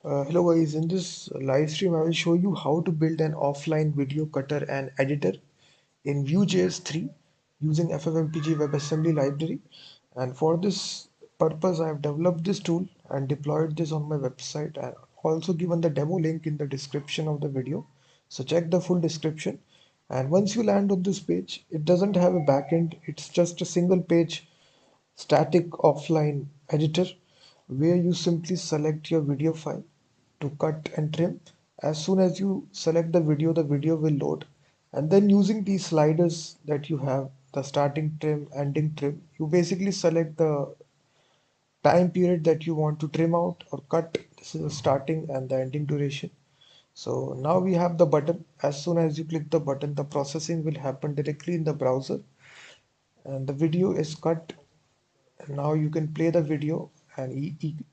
Hello guys, in this live stream I will show you how to build an offline video cutter and editor in Vue.js 3 using FFmpeg WebAssembly library. And for this purpose I have developed this tool and deployed this on my website, and also given the demo link in the description of the video. So check the full description, and once you land on this page, it doesn't have a backend, it's just a single page static offline editor where you simply select your video file to cut and trim. As soon as you select the video will load. And then using these sliders that you have, the starting trim, ending trim, you basically select the time period that you want to trim out or cut. This is the starting and the ending duration. So now we have the button. As soon as you click the button, the processing will happen directly in the browser and the video is cut. And now you can play the video and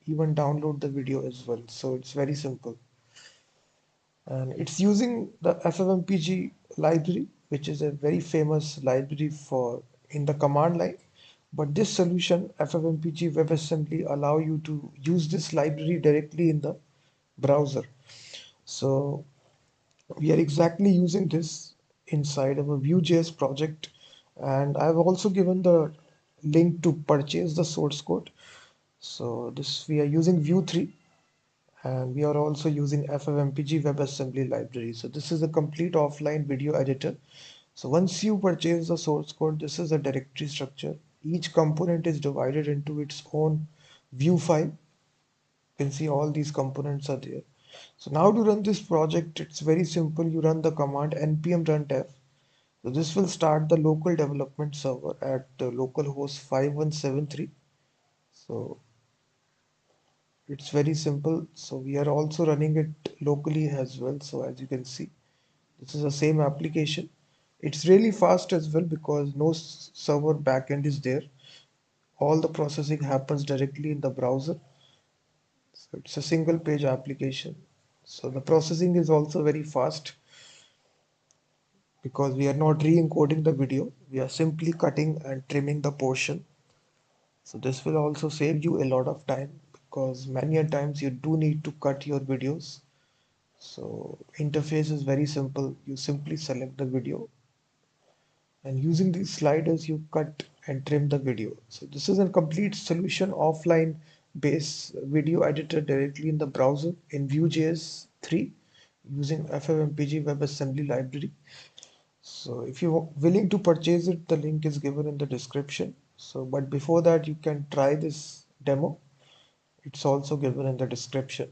even download the video as well. So it's very simple. And it's using the FFmpeg library, which is a very famous library for in the command line. But this solution, FFmpeg WebAssembly, allow you to use this library directly in the browser. So we are exactly using this inside of a Vue.js project, and I've also given the link to purchase the source code. So this we are using Vue 3, and we are also using FFmpeg WebAssembly library. So this is a complete offline video editor. So once you purchase the source code, this is a directory structure. Each component is divided into its own Vue file. You can see all these components are there. So now to run this project, it's very simple. You run the command npm run dev. So this will start the local development server at localhost 5173. So it's very simple. So we are also running it locally as well. So as you can see, this is the same application. It's really fast as well because no server backend is there. All the processing happens directly in the browser. So it's a single page application. So the processing is also very fast because we are not re-encoding the video. We are simply cutting and trimming the portion. So this will also save you a lot of time because many a times you do need to cut your videos. So interface is very simple. You simply select the video and using these sliders you cut and trim the video. So this is a complete solution offline based video editor directly in the browser in Vue.js 3 using FFmpeg WebAssembly library. So if you're willing to purchase it, the link is given in the description. So but before that you can try this demo. It's also given in the description.